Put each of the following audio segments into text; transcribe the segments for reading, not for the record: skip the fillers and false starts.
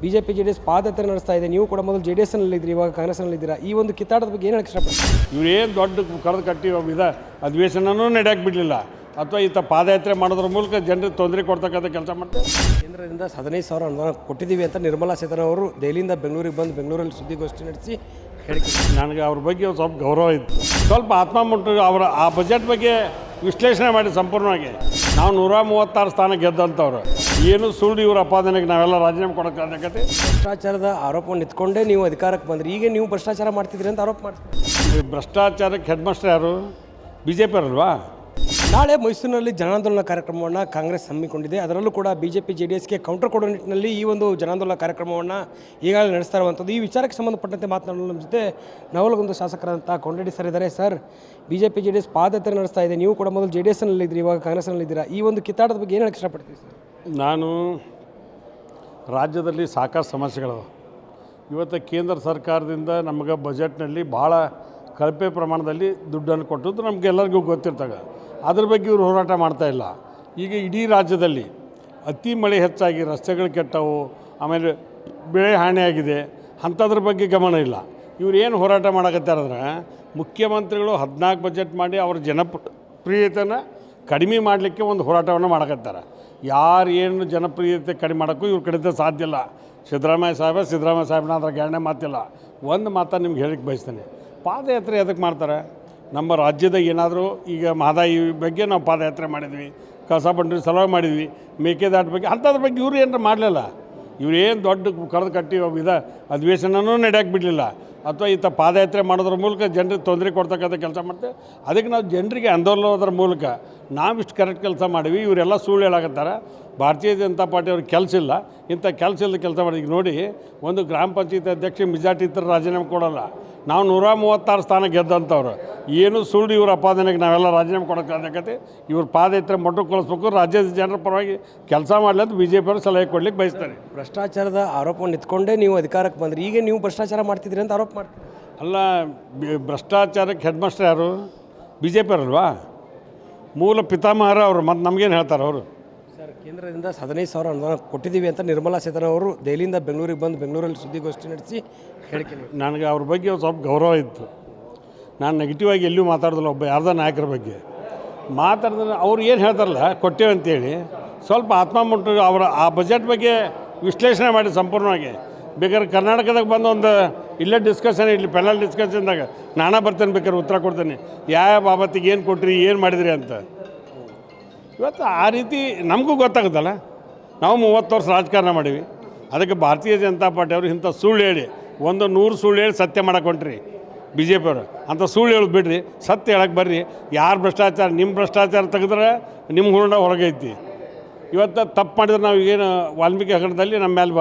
BJP JDS ಪಾದಯಾತ್ರೆ ನಡೆಸ್ತಾ ಇದೆ. ನೀವು ಕೂಡ ಮೊದಲು JDSನಲ್ಲಿದ್ದೀರಿ, ಇವಾಗ ಕಾಂಗ್ರೆಸ್ನಲ್ಲಿದ್ದೀರಾ. ಈ ಒಂದು ಕಿತ್ತಾಟದ ಬಗ್ಗೆ ಏನು ಹೇಳಕ್ಕೆ ಇಷ್ಟಪಡ್ತೀರಿ? ಇವರೇನು ದೊಡ್ಡ ಕರೆದು ಕಟ್ಟಿ ಅಧಿವೇಶನನೂ ನಡೆಯಕ್ಕೆ ಬಿಡಲಿಲ್ಲ, ಅಥವಾ ಈತ ಪಾದಯಾತ್ರೆ ಮಾಡೋದ್ರ ಮೂಲಕ ಜನರಿಗೆ ತೊಂದರೆ ಕೊಡ್ತಕ್ಕಂಥ ಕೆಲಸ ಮಾಡ್ತಾರೆ. ಕೇಂದ್ರದಿಂದ 15,000 ಅನುದಾನ ಕೊಟ್ಟಿದ್ದೀವಿ ಅಂತ ನಿರ್ಮಲಾ ಸೀತಾರಾಮನ್ ಅವರು ದೆಹಲಿಯಿಂದ ಬೆಂಗಳೂರಿಗೆ ಬಂದು ಬೆಂಗಳೂರಲ್ಲಿ ಸುದ್ದಿಗೋಷ್ಠಿ ನಡೆಸಿ ಹೇಳಿಕೆ. ನನಗೆ ಅವ್ರ ಬಗ್ಗೆ ಒಂದು ಸ್ವಲ್ಪ ಗೌರವ ಇತ್ತು, ಸ್ವಲ್ಪ ಆತ್ಮಮುಟ್ಟು ಅವರ ಆ ಬಜೆಟ್ ಬಗ್ಗೆ ವಿಶ್ಲೇಷಣೆ ಮಾಡಿ ಸಂಪೂರ್ಣವಾಗಿ. ನಾವು 136 ಸ್ಥಾನ ಗೆದ್ದಂಥವ್ರು, ಏನು ಸುಳ್ಳು ಇವ್ರ ಅಪಾದನೆಗೆ ನಾವೆಲ್ಲ ರಾಜೀನಾಮೆ ಕೊಡೋಕ್ಕಾಗತ್ತೆ. ಭ್ರಷ್ಟಾಚಾರದ ಆರೋಪವನ್ನು ನಿಂತ್ಕೊಂಡೇ ನೀವು ಅಧಿಕಾರಕ್ಕೆ ಬಂದ್ರಿ, ಈಗ ನೀವು ಭ್ರಷ್ಟಾಚಾರ ಮಾಡ್ತಿದ್ರಿ ಅಂತ ಆರೋಪ ಮಾಡ್ತೀವಿ. ಭ್ರಷ್ಟಾಚಾರಕ್ಕೆ ಹೆಡ್ ಮಾಸ್ಟರ್ ಯಾರು? BJP ಅವರಲ್ವಾ? ನಾಳೆ ಮೈಸೂರಿನಲ್ಲಿ ಜನಾಂದೋಲನ ಕಾರ್ಯಕ್ರಮವನ್ನು ಕಾಂಗ್ರೆಸ್ ಹಮ್ಮಿಕೊಂಡಿದೆ. ಅದರಲ್ಲೂ ಕೂಡ BJP JDSಗೆ ಕೌಂಟರ್ ಕೊಡೋ ನಿಟ್ಟಿನಲ್ಲಿ ಈ ಒಂದು ಜನಾಂದೋಲನ ಕಾರ್ಯಕ್ರಮವನ್ನು ಈಗಾಗಲೇ ನಡೆಸ್ತಾ ಇರುವಂಥದ್ದು. ಈ ವಿಚಾರಕ್ಕೆ ಸಂಬಂಧಪಟ್ಟಂತೆ ಮಾತನಾಡಲು ನಮ್ಮ ಜೊತೆ ನವಲಗುಂದ ಶಾಸಕರಾದಂಥ ಕೊಂಡರೆಡ್ಡಿ ಸರ್ ಇದ್ದಾರೆ. ಸರ್, BJP JDS ಪಾದಯಾತ್ರೆ ನಡೆಸ್ತಾ ಇದೆ. ನೀವು ಕೂಡ ಮೊದಲು JDSನಲ್ಲಿದ್ದೀರಿ, ಇವಾಗ ಕಾಂಗ್ರೆಸ್ನಲ್ಲಿದ್ದೀರಾ. ಈ ಒಂದು ಕಿತ್ತಾಟದ ಬಗ್ಗೆ ಏನು ಹೇಳಕ್ಕೆ ಇಷ್ಟಪಡ್ತೀವಿ ಸರ್? ನಾನು ರಾಜ್ಯದಲ್ಲಿ ಸಾಕಷ್ಟು ಸಮಸ್ಯೆಗಳು ಇವತ್ತು ಕೇಂದ್ರ ಸರ್ಕಾರದಿಂದ ನಮಗೆ ಬಜೆಟ್ನಲ್ಲಿ ಭಾಳ ಕಳಪೆ ಪ್ರಮಾಣದಲ್ಲಿ ದುಡ್ಡನ್ನು ಕೊಟ್ಟದ್ದು ನಮಗೆಲ್ಲರಿಗೂ ಗೊತ್ತಿರ್ತಾಗ. ಅದ್ರ ಬಗ್ಗೆ ಇವರು ಹೋರಾಟ ಮಾಡ್ತಾಯಿಲ್ಲ. ಈಗ ಇಡೀ ರಾಜ್ಯದಲ್ಲಿ ಅತಿ ಮಳೆ ಹೆಚ್ಚಾಗಿ ರಸ್ತೆಗಳು ಕೆಟ್ಟವು, ಆಮೇಲೆ ಬೆಳೆ ಹಾನಿಯಾಗಿದೆ, ಅಂಥದ್ರ ಬಗ್ಗೆ ಗಮನ ಇಲ್ಲ. ಇವ್ರು ಏನು ಹೋರಾಟ ಮಾಡಕತ್ತಾರಂದ್ರೆ, ಮುಖ್ಯಮಂತ್ರಿಗಳು 14 ಬಜೆಟ್ ಮಾಡಿ ಅವ್ರ ಜನಪ್ರಿಯತೆನ ಕಡಿಮೆ ಮಾಡಲಿಕ್ಕೆ ಒಂದು ಹೋರಾಟವನ್ನು ಮಾಡಕತ್ತಾರೆ. ಯಾರು ಏನು ಜನಪ್ರಿಯತೆ ಕಡಿಮೆ ಮಾಡೋಕ್ಕೂ ಇವ್ರ ಕಡಿತ ಸಾಧ್ಯ ಇಲ್ಲ. ಸಿದ್ದರಾಮಯ್ಯ ಸಾಹೇಬನ ಅದ್ರ ಗ್ಯಾರಣೆ ಮಾತಿಲ್ಲ. ಒಂದು ಮಾತನ್ನು ನಿಮ್ಗೆ ಹೇಳಿಕ್ಕೆ ಬಯಸ್ತೇನೆ, ಪಾದಯಾತ್ರೆ ಎದಕ್ಕೆ ಮಾಡ್ತಾರೆ? ನಮ್ಮ ರಾಜ್ಯದ ಏನಾದರೂ ಈಗ ಮಹದಾಯಿ ಬಗ್ಗೆ ನಾವು ಪಾದಯಾತ್ರೆ ಮಾಡಿದ್ವಿ, ಕಸ ಬಂಡ್ರಿ ಸಲುವಾಗಿ ಮಾಡಿದ್ವಿ, ಮೇಕೆದಾಟು ಬಗ್ಗೆ ಅಂಥದ್ರ ಬಗ್ಗೆ ಇವ್ರು ಏನಾರು ಮಾಡಲಿಲ್ಲ. ಇವರೇನು ದೊಡ್ಡ ಕರೆದು ಕಟ್ಟಿ ಅಧಿವೇಶನನೂ ನಡೆಯಕ್ಕೆ ಬಿಡಲಿಲ್ಲ, ಅಥವಾ ಈತ ಪಾದಯಾತ್ರೆ ಮಾಡೋದ್ರ ಮೂಲಕ ಜನರಿಗೆ ತೊಂದರೆ ಕೊಡ್ತಕ್ಕಂಥ ಕೆಲಸ ಮಾಡ್ತೇವೆ. ಅದಕ್ಕೆ ನಾವು ಜನರಿಗೆ ಆಂದೋಲನದ ಮೂಲಕ ನಾವಿಷ್ಟು ಕರೆಕ್ಟ್ ಕೆಲಸ ಮಾಡಿವಿ. ಇವರೆಲ್ಲ ಸುಳ್ಳು ಹೇಳಾಕತ್ತಾರೆ. ಭಾರತೀಯ ಜನತಾ ಪಾರ್ಟಿ ಅವ್ರಿಗೆ ಕೆಲಸ ಇಲ್ಲ, ಇಂಥ ಕೆಲಸ ಇಲ್ಲದ ಕೆಲಸ ಮಾಡಿ. ಈಗ ನೋಡಿ, ಒಂದು ಗ್ರಾಮ ಪಂಚಾಯತ್ ಅಧ್ಯಕ್ಷ ಮೆಜಾರಿಟಿ ಇದ್ದರೆ ರಾಜೀನಾಮೆ ಕೊಡೋಲ್ಲ. ನಾವು 136 ಸ್ಥಾನ ಗೆದ್ದಂಥವ್ರು, ಏನು ಸುಳ್ಳು ಇವ್ರ ಅಪಾದನೆಗೆ ನಾವೆಲ್ಲ ರಾಜೀನಾಮೆ ಕೊಡೋಕ್ಕಾಗತ್ತೆ. ಇವ್ರ ಪಾದಯಾತ್ರೆ ಮೊಟ್ಟುಗೊಳಿಸ್ಬೇಕು, ರಾಜ್ಯದ ಜನರ ಪರವಾಗಿ ಕೆಲಸ ಮಾಡಲಿ ಅಂತ BJP ಅವರು ಸಲಹೆ ಕೊಡ್ಲಿಕ್ಕೆ ಬಯಸ್ತಾರೆ. ಭ್ರಷ್ಟಾಚಾರದ ಆರೋಪವನ್ನು ನಿಂತ್ಕೊಂಡೇ ನೀವು ಅಧಿಕಾರಕ್ಕೆ ಬಂದ್ರಿ, ಈಗ ನೀವು ಭ್ರಷ್ಟಾಚಾರ ಮಾಡ್ತಿದ್ರಿ ಅಂತ ಆರೋಪ ಮಾಡ್ತೀವಿ. ಅಲ್ಲ, ಭ್ರಷ್ಟಾಚಾರಕ್ಕೆ ಹೆಡ್ ಮಾಸ್ಟರ್ ಯಾರು? BJP ಅವರಲ್ವಾ? ಮೂಲ ಪಿತಾಮಹರ ಅವರು. ಮತ್ತು ನಮಗೇನು ಹೇಳ್ತಾರೆ ಅವರು? ಸರ್, ಕೇಂದ್ರದಿಂದ 15,000 ಅನುದಾನ ಕೊಟ್ಟಿದ್ದೀವಿ ಅಂತ ನಿರ್ಮಲಾ ಸೀತಾರಾಮನ್ ಅವರು ದೆಹಲಿಯಿಂದ ಬೆಂಗಳೂರಿಗೆ ಬಂದು ಬೆಂಗಳೂರಲ್ಲಿ ಸುದ್ದಿಗೋಷ್ಠಿ ನಡೆಸಿ ಹೇಳಿಕೆ. ನನಗೆ ಅವ್ರ ಬಗ್ಗೆ ಒಂದು ಸ್ವಲ್ಪ ಗೌರವ ಇತ್ತು. ನಾನು ನೆಗೆಟಿವ್ ಆಗಿ ಎಲ್ಲೂ ಮಾತಾಡೋದಿಲ್ಲ. ಒಬ್ಬ ಯಾರ್ದ ನಾಯಕರ ಬಗ್ಗೆ ಮಾತಾಡಿದ್ರೆ ಅವ್ರು ಏನು ಹೇಳ್ತಾರಲ್ಲ ಕೊಟ್ಟೇವೆ ಅಂತೇಳಿ, ಸ್ವಲ್ಪ ಆತ್ಮಮುಟ್ಟು ಅವರ ಆ ಬಜೆಟ್ ಬಗ್ಗೆ ವಿಶ್ಲೇಷಣೆ ಮಾಡಿ ಸಂಪೂರ್ಣವಾಗಿ. ಬೇಕಾದ್ರೆ ಕರ್ನಾಟಕದಾಗ ಬಂದು ಒಂದು ಇಲ್ಲೇ ಡಿಸ್ಕಷನ್ ಇರಲಿ, ಪ್ಯಾನಲ್ ಡಿಸ್ಕಷನ್ದಾಗ ನಾನೇ ಬರ್ತೇನೆ, ಬೇಕಾದ್ರೆ ಉತ್ತರ ಕೊಡ್ತೇನೆ ಯಾವ ಬಾಬತ್ತಿಗೆ ಏನು ಕೊಟ್ರಿ, ಏನು ಮಾಡಿದ್ರಿ ಅಂತ. ಇವತ್ತು ಆ ರೀತಿ ನಮಗೂ ಗೊತ್ತಾಗುತ್ತಲ್ಲ. ನಾವು 30 ವರ್ಷ ರಾಜಕಾರಣ ಮಾಡೀವಿ. ಅದಕ್ಕೆ ಭಾರತೀಯ ಜನತಾ ಪಾರ್ಟಿ ಅವರು ಇಂಥ ಸುಳ್ಳು ಹೇಳಿ 100 ಸುಳ್ಳು ಹೇಳಿ ಸತ್ಯ ಮಾಡಕ್ಕೆ ಹೊಂಟ್ರಿ BJP ಅವರು. ಅಂಥ ಸುಳ್ಳು ಹೇಳೋದು ಬಿಡ್ರಿ, ಸತ್ಯ ಹೇಳಕ್ಕೆ ಬರ್ರಿ. ಯಾರು ಭ್ರಷ್ಟಾಚಾರ, ನಿಮ್ಮ ಭ್ರಷ್ಟಾಚಾರ ತೆಗೆದ್ರೆ ನಿಮ್ಮ ಹುರುಣ ಹೊರಗೈತಿ. ಇವತ್ತು ತಪ್ಪು ಮಾಡಿದ್ರೆ ನಾವು ಏನು ವಾಲ್ಮೀಕಿ ಹಗರಣದಲ್ಲಿ ನಮ್ಮ ಮೇಲೆ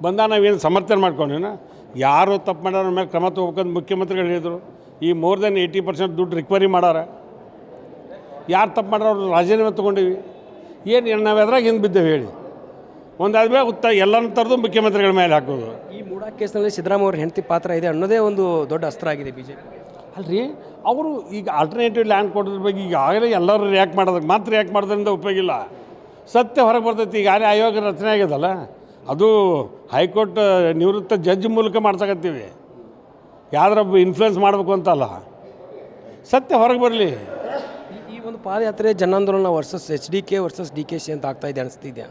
ಬಂದಾಗ ನಾವೇನು ಸಮರ್ಥನೆ ಮಾಡ್ಕೊಂಡೇನು? ಯಾರು ತಪ್ಪು ಮಾಡ್ಯಾರ ನಮ್ಮ ಮೇಲೆ ಕ್ರಮ ತೊಗೋಬೇಕಂತ ಮುಖ್ಯಮಂತ್ರಿಗಳು ಹೇಳಿದರು. ಈ ಮೋರ್ ದೆನ್ 80% ದುಡ್ಡು ರಿಕವರಿ ಮಾಡಾರ. ಯಾರು ತಪ್ಪು ಮಾಡ್ಯಾರ ಅವ್ರು ರಾಜೀನಾಮೆ ತೊಗೊಂಡೀವಿ. ಏನು ನಾವು ಎದ್ರಾಗ ಹಿಂದೆ ಬಿದ್ದೇವೆ ಹೇಳಿ? ಒಂದಾದ್ಮೇಲೆ ಎಲ್ಲನೂ ಥರದ್ದು ಮುಖ್ಯಮಂತ್ರಿಗಳ ಮೇಲೆ ಹಾಕೋದು. ಈ ಮೂಡಾ ಕೇಸ್ನಲ್ಲಿ ಸಿದ್ದರಾಮಯ್ಯ ಅವ್ರ ಹೆಂಡತಿ ಪಾತ್ರ ಇದೆ ಅನ್ನೋದೇ ಒಂದು ದೊಡ್ಡ ಅಸ್ತ್ರ ಆಗಿದೆ BJP. ಅಲ್ರಿ, ಅವರು ಈಗ ಆಲ್ಟರ್ನೇಟಿವ್ ಲ್ಯಾಂಡ್ ಕೊಡೋದ್ರ ಬಗ್ಗೆ ಈಗಾಗಲೇ ಎಲ್ಲರೂ ರಿಯಾಕ್ಟ್ ಮಾಡೋದಕ್ಕೆ ಮಾತ್ರ ರಿಯಾಕ್ಟ್ ಮಾಡೋದ್ರಿಂದ ಉಪಯೋಗ ಇಲ್ಲ. ಸತ್ಯ ಹೊರಗೆ ಬರ್ತೈತಿ. ಈಗಾಗಲೇ ಆಯೋಗ ರಚನೆ ಆಗ್ಯದಲ್ಲ, ಅದು ಹೈಕೋರ್ಟ್ ನಿವೃತ್ತ ಜಡ್ಜ್ ಮೂಲಕ ಮಾಡ್ಸಕತ್ತೀವಿ. ಯಾವ್ದಾರ ಇನ್ಫ್ಲುಯೆನ್ಸ್ ಮಾಡಬೇಕು ಅಂತಲ್ಲ, ಸತ್ಯ ಹೊರಗೆ ಬರಲಿ. ಈ ಒಂದು ಪಾದಯಾತ್ರೆ ಜನಾಂದೋಲನ ವರ್ಸಸ್ HDK ವರ್ಸಸ್ DKC ಅಂತ ಆಗ್ತಾ ಇದೆ ಅನಿಸ್ತಿದ್ಯಾ?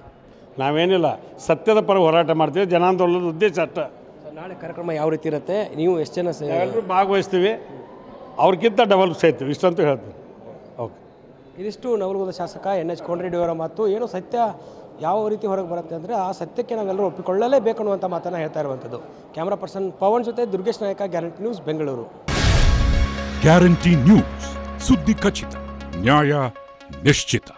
ನಾವೇನಿಲ್ಲ, ಸತ್ಯದ ಪರ ಹೋರಾಟ ಮಾಡ್ತೀವಿ. ಜನಾಂದೋಲನದ ಉದ್ದೇಶ ಅಷ್ಟೇ. ನಾಳೆ ಕಾರ್ಯಕ್ರಮ ಯಾವ ರೀತಿ ಇರುತ್ತೆ? ನೀವು ಎಷ್ಟು ಜನ ಎಲ್ಲರೂ ಭಾಗವಹಿಸ್ತೀವಿ, ಅವ್ರಿಗಿಂತ ಡಬಲ್ ಸೇರ್ತೀವಿ, ಇಷ್ಟಂತೂ ಹೇಳ್ತೀವಿ. ಓಕೆ, ಇದಿಷ್ಟು ನವಲಗುಂದ ಶಾಸಕ NH ಕೊಂಡರೆಡ್ಡಿ ಅವರ ಮಾತು. ಏನು ಸತ್ಯ ಯಾವ ರೀತಿ ಹೊರಗೆ ಬರುತ್ತೆ ಅಂದರೆ ಆ ಸತ್ಯಕ್ಕೆ ನಾವೆಲ್ಲರೂ ಒಪ್ಪಿಕೊಳ್ಳಲೇಬೇಕು ಅನ್ನುವಂಥ ಮಾತನ್ನು ಹೇಳ್ತಾ ಇರುವಂಥದ್ದು. ಕ್ಯಾಮ್ರಾ ಪರ್ಸನ್ ಪವನ್ ಜೊತೆ ದುರ್ಗೇಶ್ ನಾಯಕ, guarantee news, Bengaluru. Guarantee news, ಸುದ್ದಿ ಖಚಿತ, ನ್ಯಾಯ ನಿಶ್ಚಿತ.